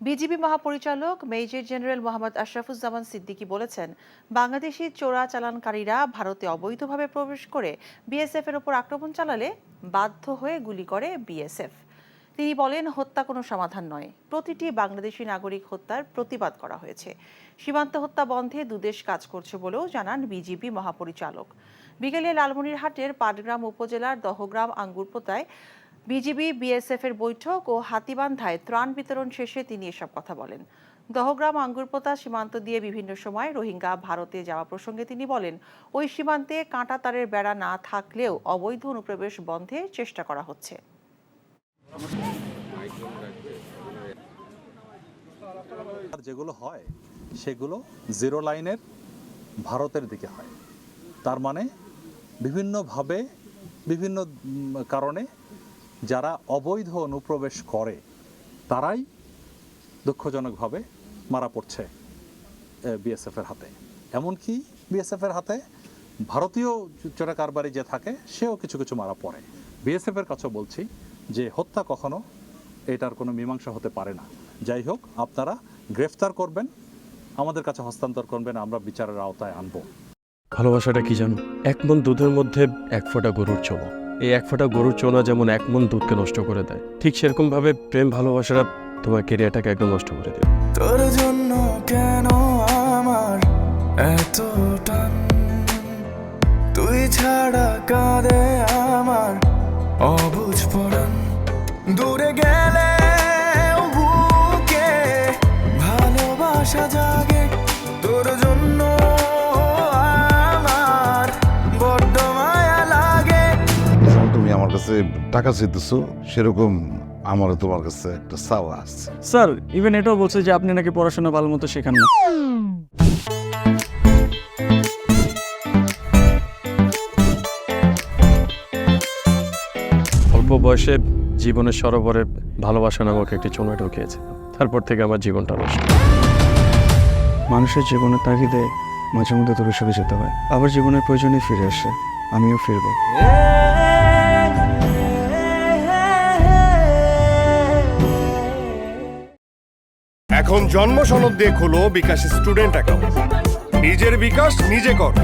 BGB মহাপরিচালক major general Mohammad Ashrafuzzaman Siddiqui বলেছেন, বাংলাদেশি চোরাচালানকারীরা ভারতে অবৈধভাবে প্রবেশ করে বিএসএফ এর ওপর আক্রমণ চালালে বাধ্য হয়ে গুলি করে বিএসএফ। তিনি বলেন, হত্যা কোনো সমাধান নয়, প্রতিটি বাংলাদেশি নাগরিক হত্যার প্রতিবাদ করা হয়েছে। সীমান্ত হত্যা বন্ধে দুদেশ কাজ করছে বলেও জানান বিজিবি মহাপরিচালক। বিকেলে লালমনিরহাটের পাটগ্রাম উপজেলার দহগ্রাম আঙ্গুরপোতায় বিজিবি বিএসএফ এর বৈঠক ও হাতীবান্ধায় ত্রাণ বিতরণ শেষে তিনি এসব কথা বলেন। দহগ্রাম আঙ্গুরপোতা সীমান্ত দিয়ে বিভিন্ন সময় রোহিঙ্গা ভারতে যাওয়া প্রসঙ্গে তিনি বলেন, ওই সীমান্তে কাঁটাতারের বেড়া না থাকলেও অবৈধ অনুপ্রবেশ বন্ধে চেষ্টা করা হচ্ছে। যেগুলো হয় সেগুলো জিরো লাইনের ভারতের দিকে হয়। তার মানে বিভিন্নভাবে বিভিন্ন কারণে যারা অবৈধ অনুপ্রবেশ করে তারাই দুঃখজনকভাবে মারা পড়ছে বিএসএফের হাতে। এমনকি বিএসএফের হাতে ভারতীয় চোরা কারবারি যে থাকে সেও কিছু কিছু মারা পড়ে। বিএসএফের কাছে বলছি যে হত্যা কখনো এটার কোনো মীমাংসা হতে পারে না। যাই হোক, আপনারা গ্রেফতার করবেন, আমাদের কাছে হস্তান্তর করবেন, আমরা বিচারের আওতায় আনবো। ভালোবাসাটা কি জানো? 1 মণ দুধের মধ্যে 1 ফোঁটা গরুর চোনা। এই 1 ফোঁটা গরুর চোনা যেমন 1 মণ দুধকে নষ্ট করে দেয়, ঠিক সেরকম ভাবে প্রেম ভালোবাসাটা তোমার ক্যারিয়ারটাকে একদম নষ্ট করে দেবে। তোর জন্য কেন আমার এত টান, তুই ছাড়া কাঁদে আমার অবুঝ পরাণ। দূরে গেলে বুকে ভালোবাসা জাগে, তোর জন্য আমার বড্ড মায়া লাগে। তুমি আমার কাছে টাকা চাইতেছো, সেরকম আমারও তোমার কাছে একটা চাওয়া আছে। স্যার ইভেন এটাও বলছে যে আপনি নাকি পড়াশোনা ভালো মতো শেখান না। অল্প বয়সে জীবনের সরোবরে ভালোবাসা নামক একটি চোনা ঢুকিয়েছে, তারপর থেকে আমার জীবনটা নষ্ট। মানুষের জীবনের তাগিদে মাঝে মধ্যে দূরে সরে যেতে হয়, আবার জীবনের প্রয়োজনে ফিরে আসে। আমিও ফিরবো। এখন জন্ম সনদ দিয়ে খোলো বিকাশ স্টুডেন্ট অ্যাকাউন্ট। নিজের বিকাশ নিজে কর।